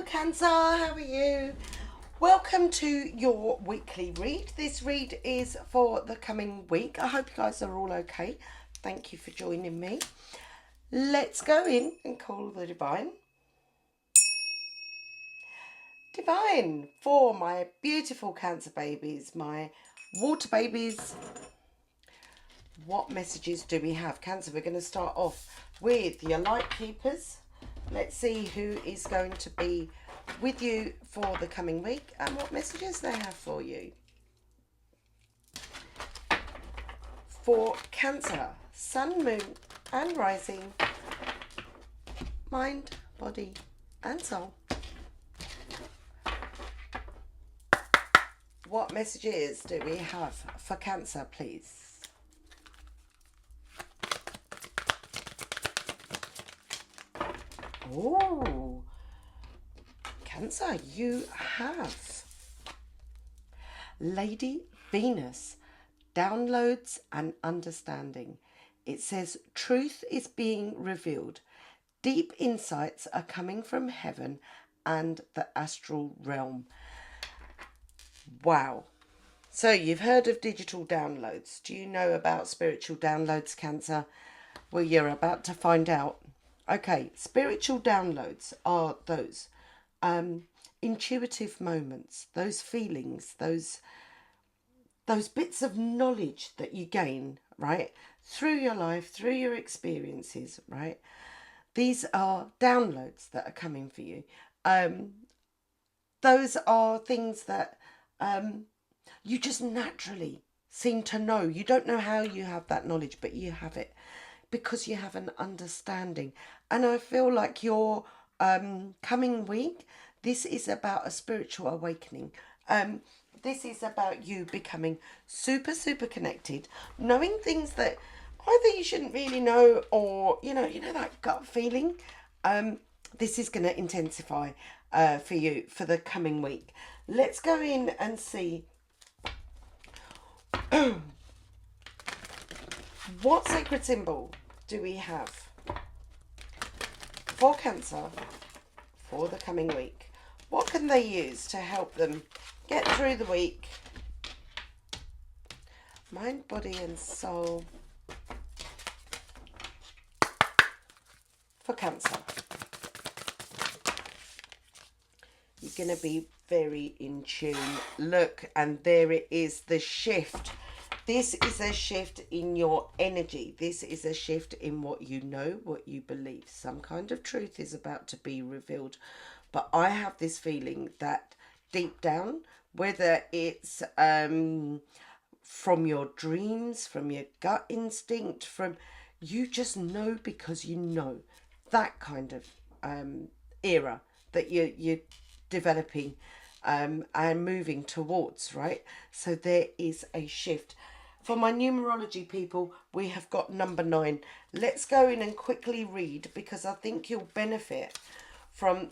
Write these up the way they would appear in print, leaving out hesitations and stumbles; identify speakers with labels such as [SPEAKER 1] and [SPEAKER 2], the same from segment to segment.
[SPEAKER 1] Cancer, how are you? Welcome to your weekly read. This read is for the coming week. I hope you guys are all okay. Thank you for joining me. Let's go in and call the divine. Divine, for my beautiful Cancer babies, my water babies, what messages do we have? Cancer, we're going to start off with your light keepers. Let's see who is going to be with you for the coming week and what messages they have for you. For Cancer, Sun, Moon and Rising, mind, body and soul. What messages do we have for Cancer, please? Oh, Cancer, you have Lady Venus, downloads and understanding. It says truth is being revealed. Deep insights are coming from heaven and the astral realm. Wow. So you've heard of digital downloads. Do you know about spiritual downloads, Cancer? Well, you're about to find out. Okay, spiritual downloads are those intuitive moments, those feelings, those bits of knowledge that you gain, right, through your life, through your experiences, right? These are downloads that are coming for you. Those are things that you just naturally seem to know. You don't know how you have that knowledge, but you have it because you have an understanding. And I feel like your coming week, this is about a spiritual awakening. This is about you becoming super connected, knowing things that either you shouldn't really know, or you know that gut feeling. This is going to intensify for you for the coming week. Let's go in and see what sacred symbol do we have for Cancer for the coming week. What can they use to help them get through the week? Mind, body and soul for Cancer. You're going to be very in tune. Look, and there it is, the shift. This is a shift in your energy. This is a shift in what you know, what you believe. Some kind of truth is about to be revealed. But I have this feeling that deep down, whether it's from your dreams, from your gut instinct, from you just know because you know, that kind of era that you're developing and moving towards, right? So there is a shift. For my numerology people, we have got number 9. Let's go in and quickly read, because I think you'll benefit from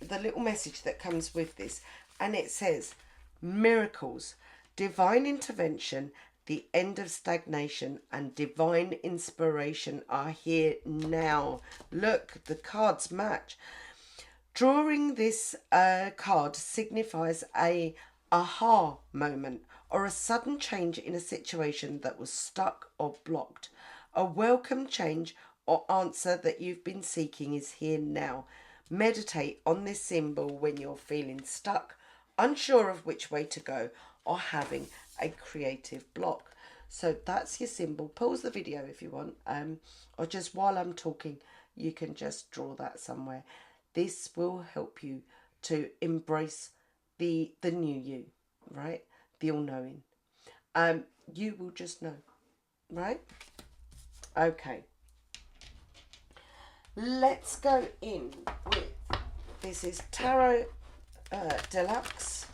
[SPEAKER 1] the little message that comes with this. And it says, miracles, divine intervention, the end of stagnation and divine inspiration are here now. Look, the cards match. Drawing this card signifies a aha moment or a sudden change in a situation that was stuck or blocked. A welcome change or answer that you've been seeking is here now. Meditate on this symbol when you're feeling stuck, unsure of which way to go, or having a creative block. So that's your symbol. Pause the video if you want, or just while I'm talking, you can just draw that somewhere. This will help you to embrace the new you, right? The all-knowing. You will just know, right? Okay. Let's go in with, this is Tarot Deluxe.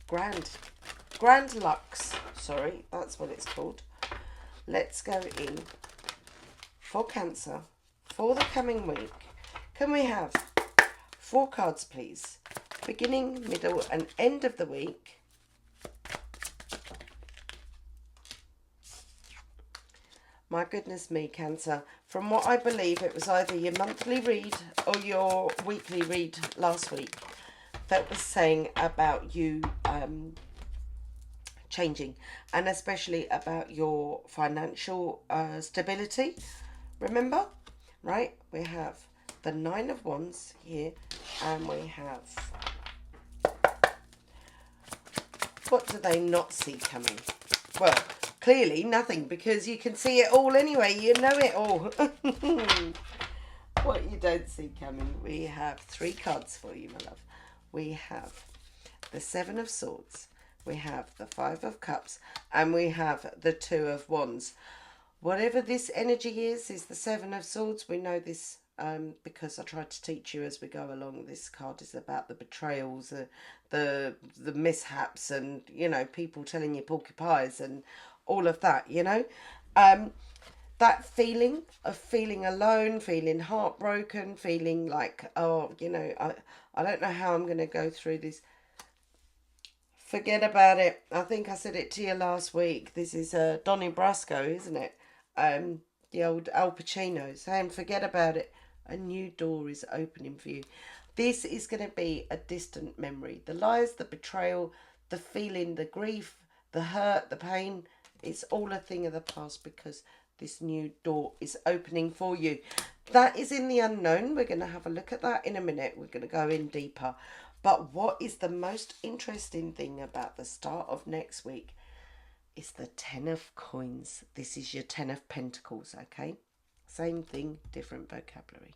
[SPEAKER 1] Grand Lux, sorry, that's what it's called. Let's go in for Cancer for the coming week. Can we have 4 cards, please? Beginning, middle and end of the week. My goodness me, Cancer. From what I believe, it was either your monthly read or your weekly read last week that was saying about you changing, and especially about your financial stability. Remember? Right? We have the Nine of Wands here, and we have... What do they not see coming? Well, clearly nothing, because you can see it all anyway. You know it all. What you don't see coming. We have 3 cards for you, my love. We have the Seven of Swords. We have the Five of Cups. And we have the Two of Wands. Whatever this energy is the Seven of Swords. We know this because I tried to teach you as we go along. This card is about the betrayals, the mishaps, and, you know, people telling you porcupines and all of that, you know. That feeling of feeling alone, feeling heartbroken, feeling like, oh, you know, I don't know how I'm going to go through this. Forget about it. I think I said it to you last week. This is Donnie Brasco, isn't it? The old Al Pacino saying, forget about it. A new door is opening for you. This is going to be a distant memory. The lies, the betrayal, the feeling, the grief, the hurt, the pain, it's all a thing of the past, because this new door is opening for you. That is in the unknown. We're going to have a look at that in a minute. We're going to go in deeper. But what is the most interesting thing about the start of next week is the Ten of Coins. This is your Ten of Pentacles, okay? Same thing, different vocabulary.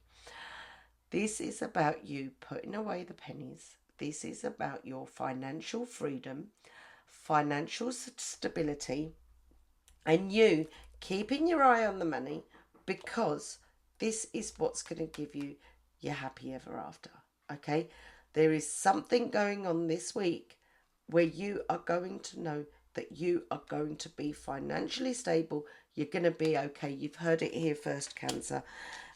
[SPEAKER 1] This is about you putting away the pennies. This is about your financial freedom, financial stability, and you keeping your eye on the money, because this is what's going to give you your happy ever after, okay? There is something going on this week where you are going to know that you are going to be financially stable. You're going to be okay. You've heard it here first, Cancer.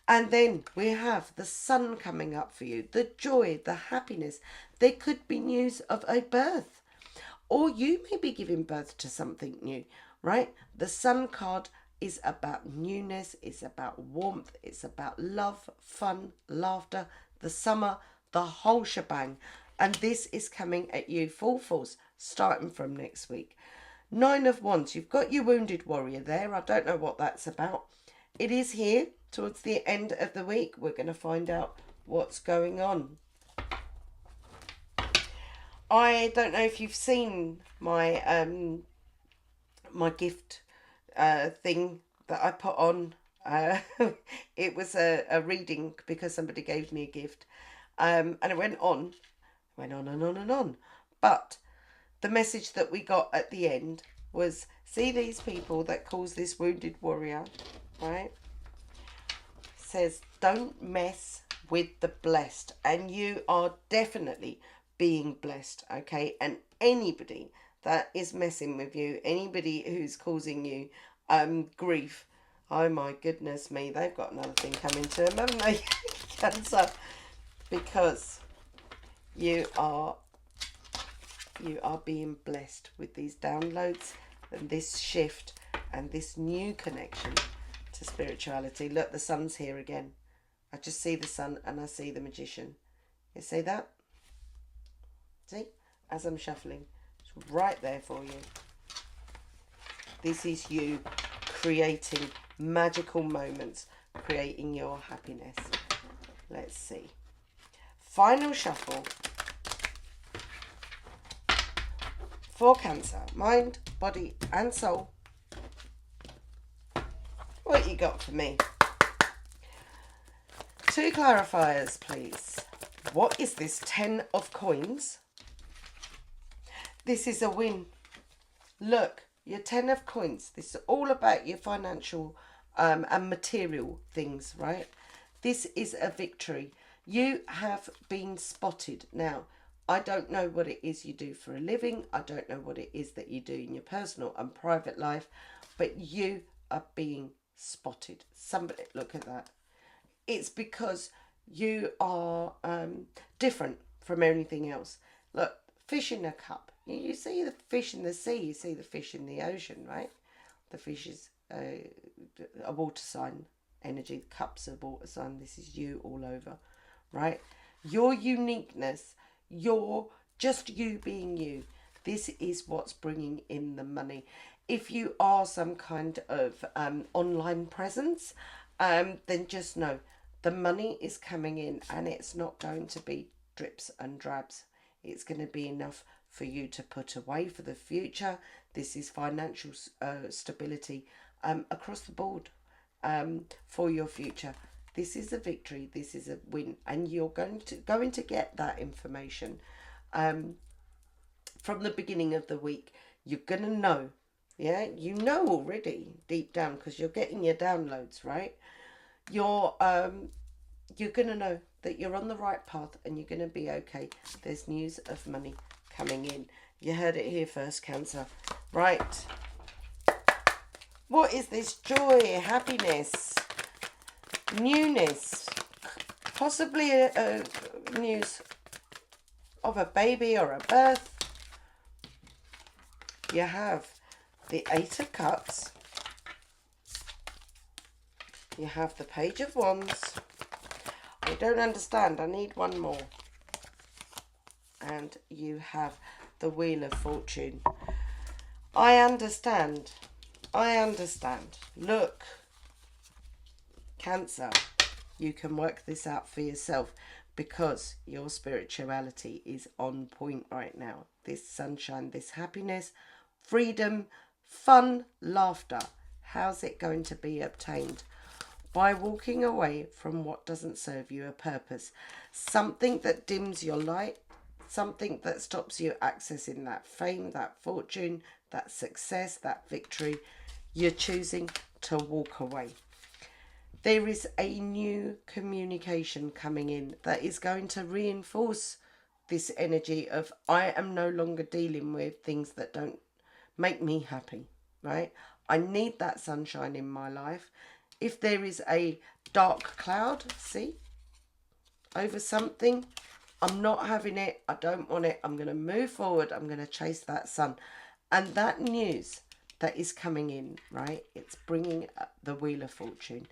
[SPEAKER 1] And then we have the sun coming up for you, the joy, the happiness. There could be news of a birth, or you may be giving birth to something new, right? The sun card is about newness, it's about warmth, it's about love, fun, laughter, the summer, the whole shebang. And this is coming at you full force, starting from next week. Nine of Wands, you've got your Wounded Warrior there. I don't know what that's about. It is here towards the end of the week. We're going to find out what's going on. I don't know if you've seen my my gift thing that I put on. It was a reading because somebody gave me a gift. And it went on and on and on. But the message that we got at the end was, see these people that calls this Wounded Warrior, right? Says, don't mess with the blessed. And you are definitely being blessed, okay? And anybody that is messing with you, anybody who's causing you grief, oh my goodness me, they've got another thing coming to them, haven't they? Cancer. Because you are being blessed with these downloads and this shift and this new connection to spirituality. Look, the sun's here again. I just see the sun and I see the Magician. You see that? See? As I'm shuffling. It's right there for you. This is you creating magical moments, creating your happiness. Let's see. Final shuffle for Cancer, mind, body and soul. What you got for me? 2 clarifiers, please. What is this 10 of Coins? This is a win. Look, your 10 of Coins. This is all about your financial and material things, right? This is a victory. You have been spotted. Now, I don't know what it is you do for a living. I don't know what it is that you do in your personal and private life, but you are being spotted. Somebody, look at that. It's because you are different from anything else. Look, fish in a cup. You see the fish in the sea, you see the fish in the ocean, right? The fish is a water sign energy. The cups are water sign. This is you all over, right? Your uniqueness, your just you being you. This is what's bringing in the money. If you are some kind of online presence, then just know the money is coming in, and it's not going to be drips and drabs. It's going to be enough for you to put away for the future. This is financial stability across the board for your future. This is a victory. This is a win, and you're going to get that information from the beginning of the week. You're going to know. Yeah, you know already deep down because you're getting your downloads, right? You're going to know that you're on the right path and you're going to be okay. There's news of money coming in. You heard it here first, Cancer. Right. What is this? Joy, happiness, newness, possibly a news of a baby or a birth. You have the Eight of Cups. You have the Page of Wands. I don't understand. I need one more. And you have the Wheel of Fortune. I understand. I understand. Look, Cancer, you can work this out for yourself because your spirituality is on point right now. This sunshine, this happiness, freedom, fun, laughter. How's it going to be obtained? By walking away from what doesn't serve you a purpose. Something that dims your light, something that stops you accessing that fame, that fortune, that success, that victory. You're choosing to walk away. There is a new communication coming in that is going to reinforce this energy of I am no longer dealing with things that don't make me happy, right? I need that sunshine in my life. If there is a dark cloud, see, over something, I'm not having it. I don't want it. I'm going to move forward. I'm going to chase that sun. And that news that is coming in, right? It's bringing the Wheel of Fortune.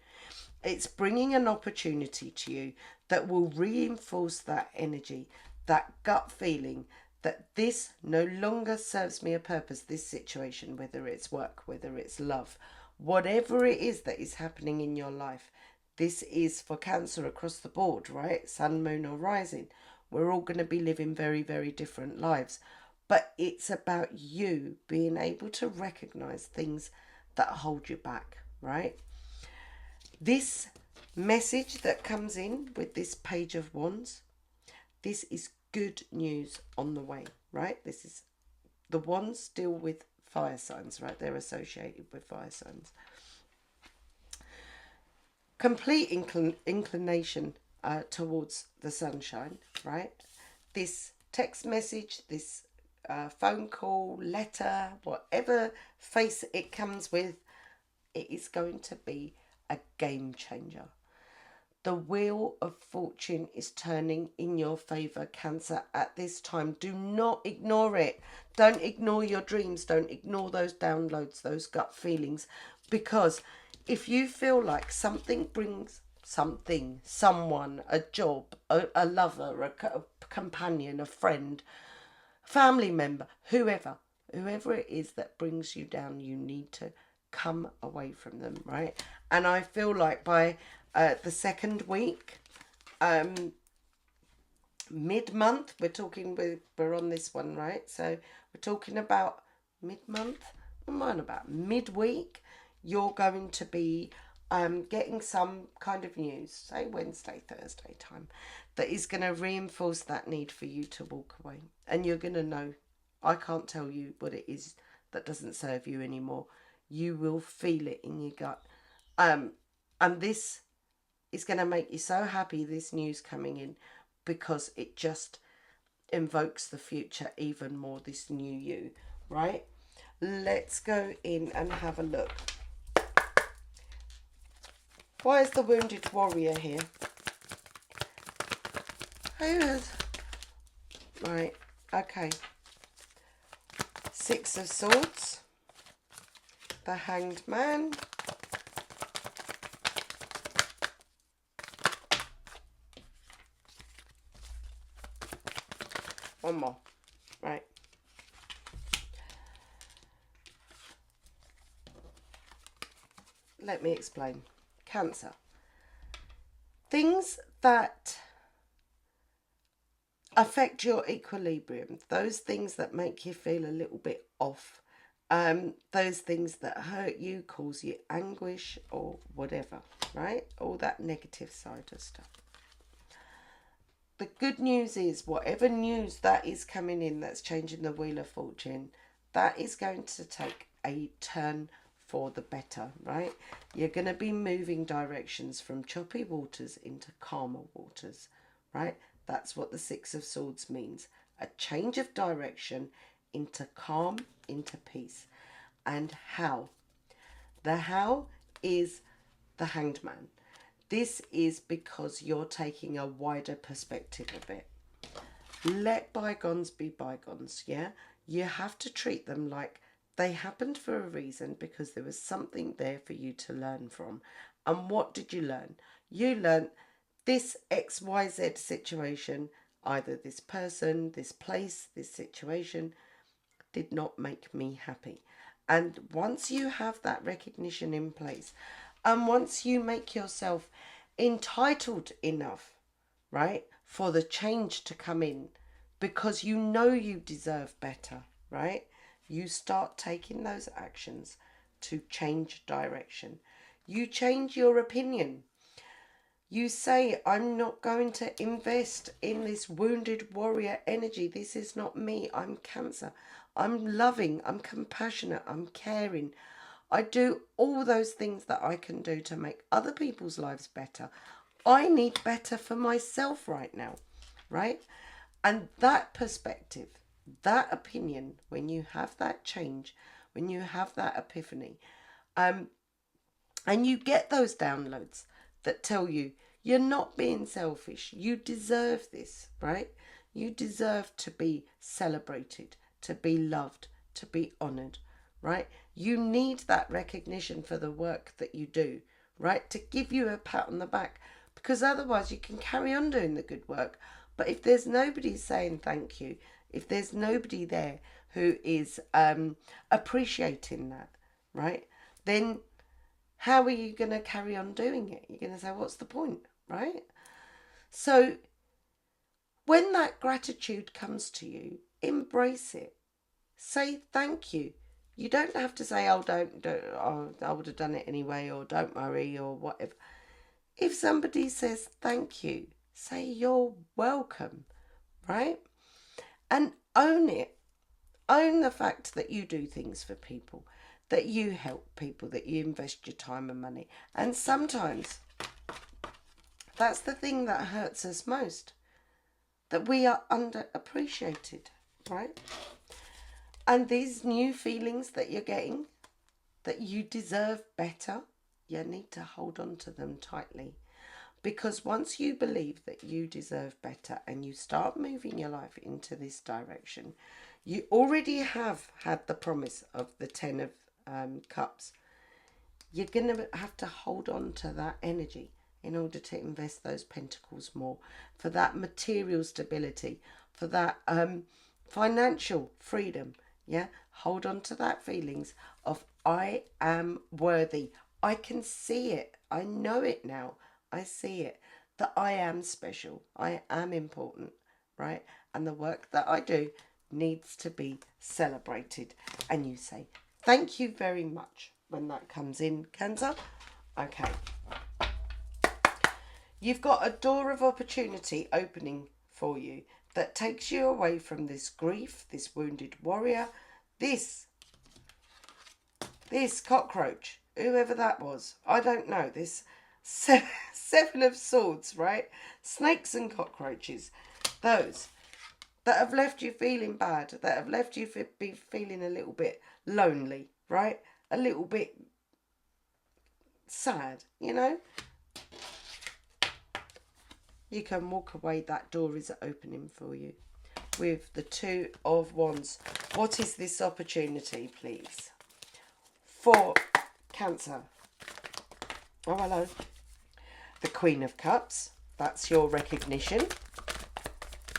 [SPEAKER 1] It's bringing an opportunity to you that will reinforce that energy, that gut feeling that this no longer serves me a purpose, this situation, whether it's work, whether it's love, whatever it is that is happening in your life. This is for Cancer across the board, right? Sun, moon or rising. We're all going to be living very, very different lives. But it's about you being able to recognize things that hold you back, right? This message that comes in with this Page of Wands, this is good news on the way, right? This is, the wands deal with fire signs, right? They're associated with fire signs. Complete inclination towards the sunshine, right? This text message, this phone call, letter, whatever face it comes with, it is going to be a game changer. The Wheel of Fortune is turning in your favour, Cancer, at this time. Do not ignore it. Don't ignore your dreams. Don't ignore those downloads, those gut feelings. Because if you feel like something brings something, someone, a job, a lover, a companion, a friend, family member, whoever it is that brings you down, you need to come away from them, right? And I feel like by the second week, mid-month, we're on this one, right? So we're talking about mid-month, I'm on about midweek, you're going to be getting some kind of news, say Wednesday, Thursday time, that is going to reinforce that need for you to walk away. And you're going to know, I can't tell you what it is that doesn't serve you anymore. You will feel it in your gut. And this is going to make you so happy, this news coming in, because it just invokes the future even more, this new you, right? Let's go in and have a look. Why is the Wounded Warrior here? Who is? Right, okay. Six of Swords. The Hanged Man. One more. Right. Let me explain. Cancer. Things that affect your equilibrium, those things that make you feel a little bit off, those things that hurt you, cause you anguish or whatever, right? All that negative side of stuff. The good news is, whatever news that is coming in that's changing the Wheel of Fortune, that is going to take a turn for the better, right? You're going to be moving directions from choppy waters into calmer waters, right? That's what the Six of Swords means. A change of direction into calm, into peace. And how? The how is the Hanged Man. This is because you're taking a wider perspective of it. Let bygones be bygones, yeah? You have to treat them like they happened for a reason, because there was something there for you to learn from. And what did you learn? You learned this XYZ situation, either this person, this place, this situation, did not make me happy. And once you have that recognition in place, and once you make yourself entitled enough, right, for the change to come in, because you know you deserve better, right, you start taking those actions to change direction. You change your opinion. You say, I'm not going to invest in this wounded warrior energy. This is not me. I'm Cancer. I'm loving. I'm compassionate. I'm caring. I do all those things that I can do to make other people's lives better. I need better for myself right now, right? And that perspective, that opinion, when you have that change, when you have that epiphany, and you get those downloads that tell you you're not being selfish, you deserve this, right? You deserve to be celebrated, to be loved, to be honoured, right? You need that recognition for the work that you do, right? To give you a pat on the back, because otherwise you can carry on doing the good work. But if there's nobody saying thank you, if there's nobody there who is appreciating that, right, then how are you going to carry on doing it? You're going to say, what's the point, right? So when that gratitude comes to you, embrace it. Say thank you. You don't have to say, oh, don't oh, I would have done it anyway, or don't worry, or whatever. If somebody says thank you, say you're welcome, right? And own it. Own the fact that you do things for people, that you help people, that you invest your time and money. And sometimes that's the thing that hurts us most, that we are underappreciated, right? And these new feelings that you're getting, that you deserve better, you need to hold on to them tightly. Because once you believe that you deserve better and you start moving your life into this direction, you already have had the promise of the 10 of Cups. You're going to have to hold on to that energy in order to invest those pentacles more, for that material stability, for that financial freedom. Yeah, hold on to that feelings of I am worthy. I can see it. I know it now. I see it. That I am special. I am important, right? And the work that I do needs to be celebrated. And you say, thank you very much when that comes in, Cancer. Okay. You've got a door of opportunity opening for you that takes you away from this grief, this wounded warrior, this cockroach, whoever that was. I don't know. This seven of swords, right? Snakes and cockroaches. Those that have left you feeling bad, that have left you feeling a little bit lonely, right? A little bit sad, you know? You can walk away. That door is opening for you. With the Two of Wands. What is this opportunity, please? For Cancer. Oh, hello. The Queen of Cups. That's your recognition.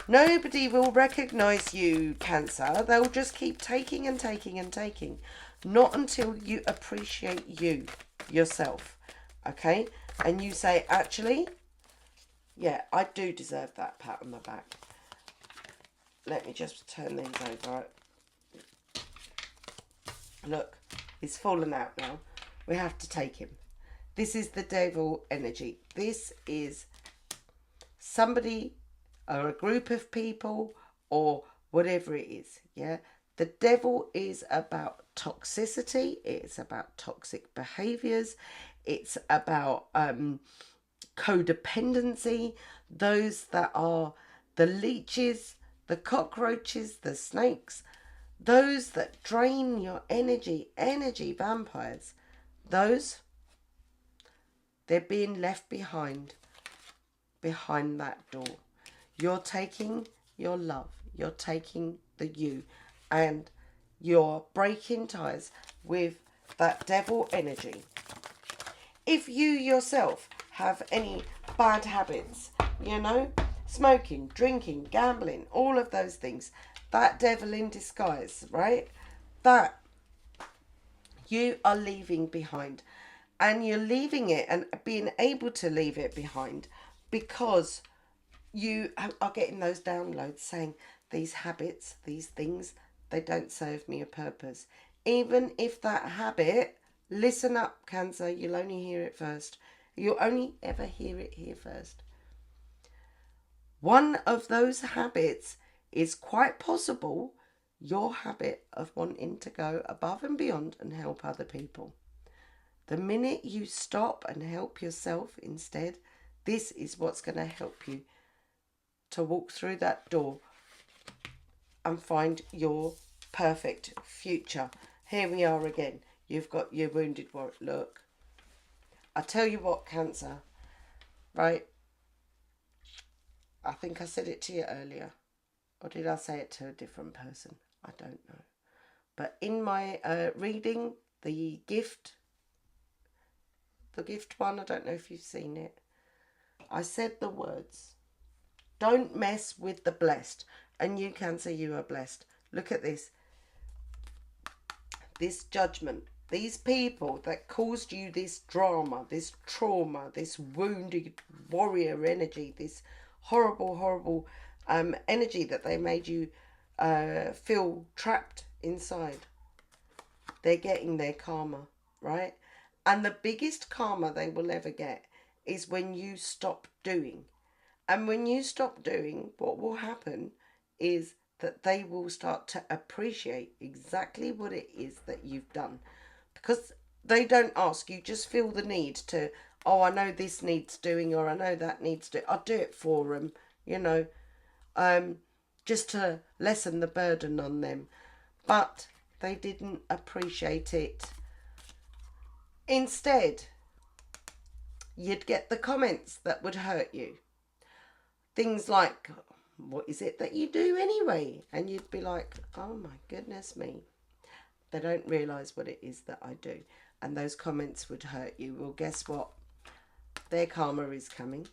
[SPEAKER 1] Nobody will recognize you, Cancer. They'll just keep taking and taking and taking. Not until you appreciate you, yourself. Okay? And you say, actually, yeah, I do deserve that pat on the back. Let me just turn these over. Look, he's fallen out now. We have to take him. This is the devil energy. This is somebody or a group of people or whatever it is. Yeah. The devil is about toxicity. It's about toxic behaviors. It's about codependency. Those that are the leeches, the cockroaches, the snakes, those that drain your energy vampires, those, they're being left behind that door. You're taking your love, you're taking the you, and you're breaking ties with that devil energy. If you yourself have any bad habits, smoking, drinking, gambling, all of those things, that devil in disguise, right? That you are leaving behind. And you're leaving it and being able to leave it behind because you are getting those downloads saying these habits, these things, they don't serve me a purpose. Even if that habit, listen up, Cancer, you'll only hear it first. You'll only ever hear it here first. One of those habits is quite possible your habit of wanting to go above and beyond and help other people. The minute you stop and help yourself instead, this is what's going to help you to walk through that door and find your perfect future. Here we are again. You've got your wounded warrior. Look, I tell you what, Cancer, right? I think I said it to you earlier. Or did I say it to a different person? I don't know. But in my reading, the gift one, I don't know if you've seen it. I said the words, don't mess with the blessed. And you, Cancer, you are blessed. Look at this. This judgment. These people that caused you this drama, this trauma, this wounded warrior energy, this horrible, horrible energy that they made you feel trapped inside. They're getting their karma, right? And the biggest karma they will ever get is when you stop doing. And when you stop doing, what will happen is that they will start to appreciate exactly what it is that you've done. Because they don't ask, you just feel the need to, oh, I know this needs doing, or I know that needs doing. I'll do it for them, just to lessen the burden on them. But they didn't appreciate it. Instead, you'd get the comments that would hurt you. Things like, what is it that you do anyway? And you'd be like, oh my goodness me. They don't realise what it is that I do. And those comments would hurt you. Well, guess what? Their karma is coming.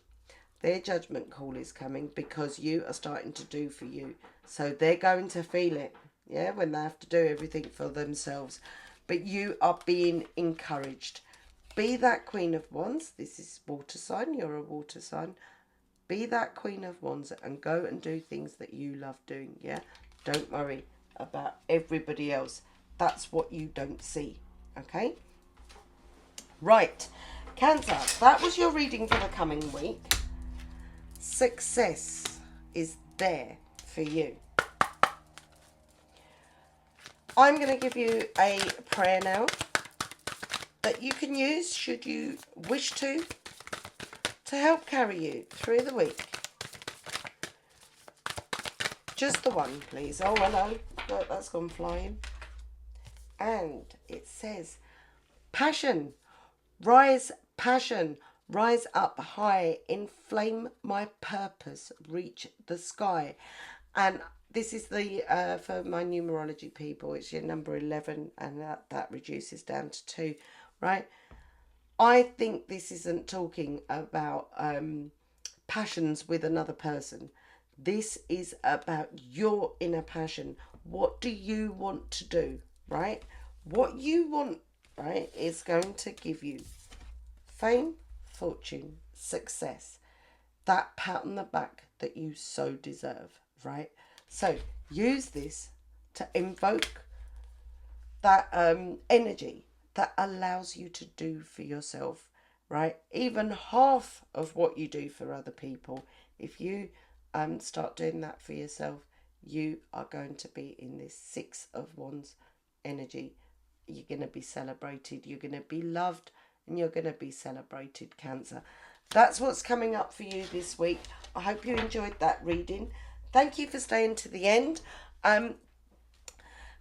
[SPEAKER 1] Their judgment call is coming because you are starting to do for you. So they're going to feel it, yeah, when they have to do everything for themselves. But you are being encouraged. Be that Queen of Wands. This is water sign. You're a water sign. Be that Queen of Wands and go and do things that you love doing, yeah? Don't worry about everybody else. That's what you don't see, okay? Right, Cancer, that was your reading for the coming week. Success is there for you. I'm going to give you a prayer now that you can use should you wish to help carry you through the week. Just the one, please. Oh, hello. Look, that's gone flying. And it says, passion, rise up high, inflame my purpose, reach the sky. And this is the for my numerology people, it's your number 11, and that reduces down to 2, right? I think this isn't talking about passions with another person. This is about your inner passion. What do you want to do, right? What you want, right, is going to give you fame, fortune, success, that pat on the back that you so deserve, right? So use this to invoke that energy that allows you to do for yourself, right? Even half of what you do for other people. If you start doing that for yourself, you are going to be in this Six of Wands energy. You're going to be celebrated, you're going to be loved, and you're going to be celebrated, Cancer. That's what's coming up for you this week. I hope you enjoyed that reading. Thank you for staying to the end.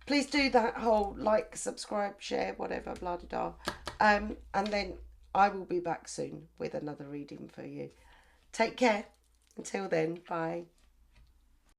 [SPEAKER 1] Please do that whole like, subscribe, share, whatever, blah, blah, blah. And then I will be back soon with another reading for you. Take care. Until then, bye.